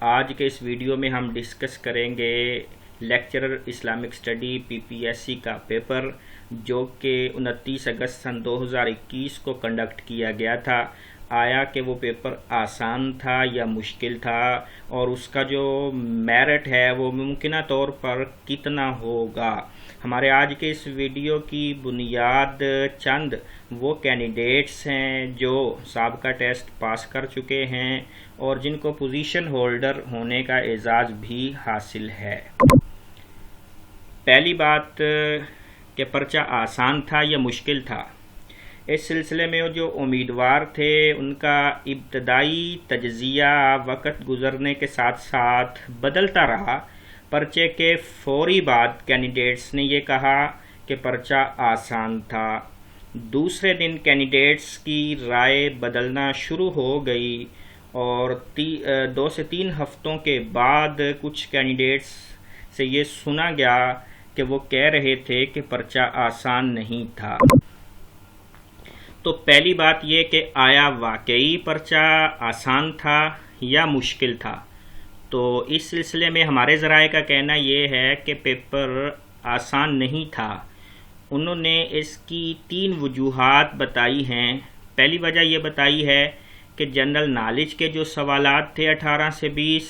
آج کے اس ویڈیو میں ہم ڈسکس کریں گے لیکچرر اسلامک اسٹڈی PPSC کا پیپر جو کہ 29 اگست سن 2021 کو کنڈکٹ کیا گیا تھا۔ آیا کہ وہ پیپر آسان تھا یا مشکل تھا، اور اس کا جو میرٹ ہے وہ ممکنہ طور پر کتنا ہوگا۔ ہمارے آج کے اس ویڈیو کی بنیاد چند وہ کینڈیڈیٹس ہیں جو سابقہ ٹیسٹ پاس کر چکے ہیں اور جن کو پوزیشن ہولڈر ہونے کا اعزاز بھی حاصل ہے۔ پہلی بات کہ پرچہ آسان تھا یا مشکل تھا، اس سلسلے میں جو امیدوار تھے ان کا ابتدائی تجزیہ وقت گزرنے کے ساتھ ساتھ بدلتا رہا۔ پرچے کے فوری بعد کینڈیڈیٹس نے یہ کہا کہ پرچہ آسان تھا۔ دوسرے دن کینڈیڈیٹس کی رائے بدلنا شروع ہو گئی اور 2 سے 3 ہفتوں کے بعد کچھ کینڈیڈیٹس سے یہ سنا گیا کہ وہ کہہ رہے تھے کہ پرچہ آسان نہیں تھا۔ تو پہلی بات یہ کہ آیا واقعی پرچہ آسان تھا یا مشکل تھا؟ تو اس سلسلے میں ہمارے ذرائع کا کہنا یہ ہے کہ پیپر آسان نہیں تھا۔ انہوں نے اس کی 3 وجوہات بتائی ہیں۔ پہلی وجہ یہ بتائی ہے کہ جنرل نالج کے جو سوالات تھے 18 سے 20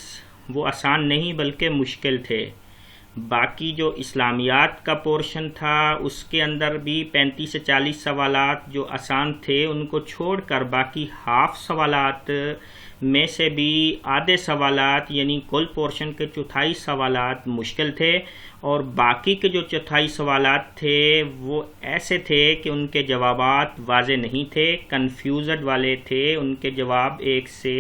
وہ آسان نہیں بلکہ مشکل تھے۔ باقی جو اسلامیات کا پورشن تھا اس کے اندر بھی 35 سے 40 سوالات جو آسان تھے، ان کو چھوڑ کر باقی ہاف سوالات میں سے بھی آدھے سوالات یعنی کل پورشن کے 1/4 سوالات مشکل تھے، اور باقی کے جو 1/4 سوالات تھے وہ ایسے تھے کہ ان کے جوابات واضح نہیں تھے، کنفیوزڈ والے تھے، ان کے جواب ایک سے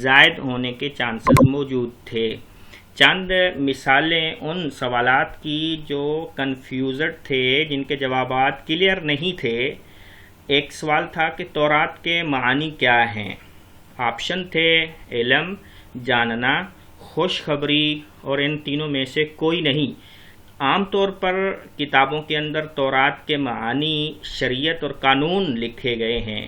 زائد ہونے کے چانسز موجود تھے۔ چند مثالیں ان سوالات کی جو کنفیوزڈ تھے، جن کے جوابات کلیئر نہیں تھے۔ ایک سوال تھا کہ تورات کے معانی کیا ہیں؟ آپشن تھے علم، جاننا، خوشخبری اور ان تینوں میں سے کوئی نہیں۔ عام طور پر کتابوں کے اندر تورات کے معانی شریعت اور قانون لکھے گئے ہیں،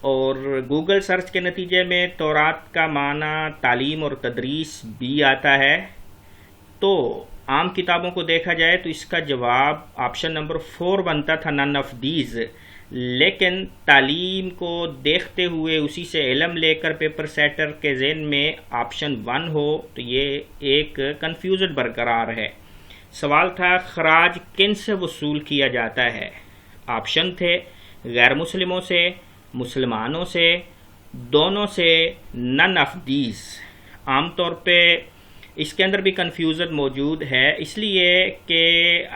اور گوگل سرچ کے نتیجے میں تورات کا معنی تعلیم اور تدریس بھی آتا ہے۔ تو عام کتابوں کو دیکھا جائے تو اس کا جواب آپشن نمبر 4 بنتا تھا، نن آف دیز۔ لیکن تعلیم کو دیکھتے ہوئے اسی سے علم لے کر پیپر سیٹر کے ذہن میں آپشن 1 ہو تو یہ ایک کنفیوژن برقرار ہے۔ سوال تھا خراج کن سے وصول کیا جاتا ہے؟ آپشن تھے غیر مسلموں سے، مسلمانوں سے، دونوں سے، نن آف دیز۔ عام طور پہ اس کے اندر بھی کنفیوژن موجود ہے، اس لیے کہ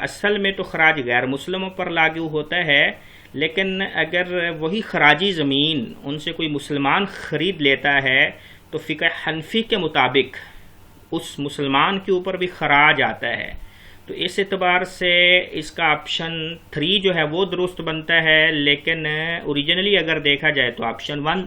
اصل میں تو خراج غیر مسلموں پر لاگو ہوتا ہے، لیکن اگر وہی خراجی زمین ان سے کوئی مسلمان خرید لیتا ہے تو فقہ حنفی کے مطابق اس مسلمان کے اوپر بھی خراج آتا ہے۔ تو اس اعتبار سے اس کا آپشن 3 جو ہے وہ درست بنتا ہے، لیکن اوریجنلی اگر دیکھا جائے تو آپشن 1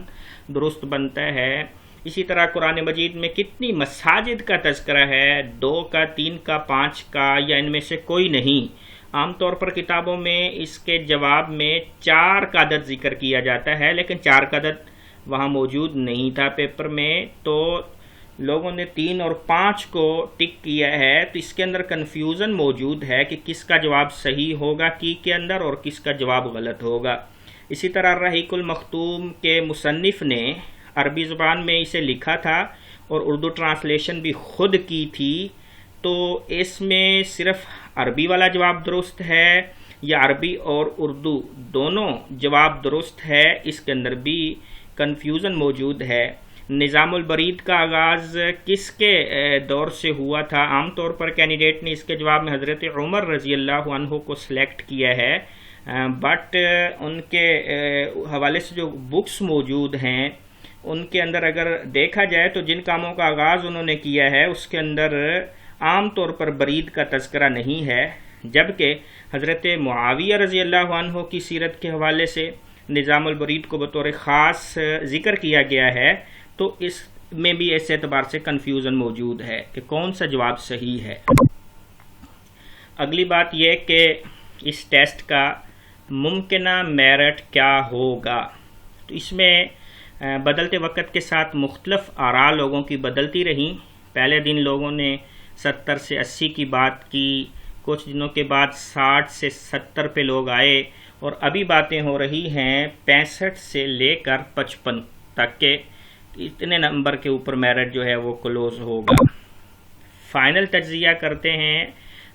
درست بنتا ہے۔ اسی طرح قرآن مجید میں کتنی مساجد کا تذکرہ ہے؟ 2 کا، 3 کا، 5 کا، یا ان میں سے کوئی نہیں؟ عام طور پر کتابوں میں اس کے جواب میں 4 کا عدد ذکر کیا جاتا ہے، لیکن 4 کا عدد وہاں موجود نہیں تھا پیپر میں، تو لوگوں نے 3 اور 5 کو ٹک کیا ہے۔ تو اس کے اندر کنفیوژن موجود ہے کہ کس کا جواب صحیح ہوگا کی کے اندر اور کس کا جواب غلط ہوگا۔ اسی طرح رحیق المختوم کے مصنف نے عربی زبان میں اسے لکھا تھا اور اردو ٹرانسلیشن بھی خود کی تھی، تو اس میں صرف عربی والا جواب درست ہے یا عربی اور اردو دونوں جواب درست ہے؟ اس کے اندر بھی کنفیوژن موجود ہے۔ نظام البرید کا آغاز کس کے دور سے ہوا تھا؟ عام طور پر کینڈیڈیٹ نے اس کے جواب میں حضرت عمر رضی اللہ عنہ کو سلیکٹ کیا ہے، بٹ ان کے حوالے سے جو بکس موجود ہیں ان کے اندر اگر دیکھا جائے تو جن کاموں کا آغاز انہوں نے کیا ہے اس کے اندر عام طور پر برید کا تذکرہ نہیں ہے، جبکہ حضرت معاویہ رضی اللہ عنہ کی سیرت کے حوالے سے نظام البرید کو بطور خاص ذکر کیا گیا ہے۔ تو اس میں بھی اس اعتبار سے کنفیوژن موجود ہے کہ کون سا جواب صحیح ہے۔ اگلی بات یہ کہ اس ٹیسٹ کا ممکنہ میرٹ کیا ہوگا؟ تو اس میں بدلتے وقت کے ساتھ مختلف آراء لوگوں کی بدلتی رہیں. پہلے دن لوگوں نے 70 سے 80 کی بات کی، کچھ دنوں کے بعد 60 سے 70 پہ لوگ آئے، اور ابھی باتیں ہو رہی ہیں 65 سے لے کر 55 تک کے اتنے نمبر کے اوپر میرٹ جو ہے وہ کلوز ہوگا. فائنل تجزیہ کرتے ہیں.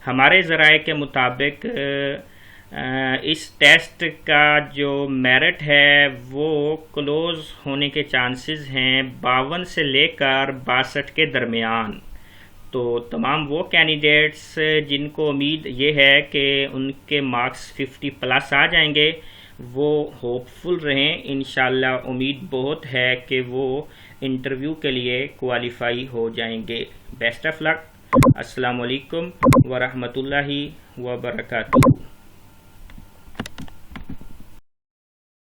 ہمارے ذرائع کے مطابق اس ٹیسٹ کا جو میرٹ ہے وہ کلوز ہونے کے چانسز ہیں 52 سے لے کر 62 کے درمیان. تو تمام وہ کینڈیڈیٹس جن کو امید یہ ہے کہ ان کے مارکس 50 پلس آ جائیں گے وہ ہوپ فل رہیں. انشاءاللہ امید بہت ہے کہ وہ انٹرویو کے لیے کوالیفائی ہو جائیں گے. بیسٹ آف لک. السلام علیکم ورحمۃ اللہ وبرکاتہ.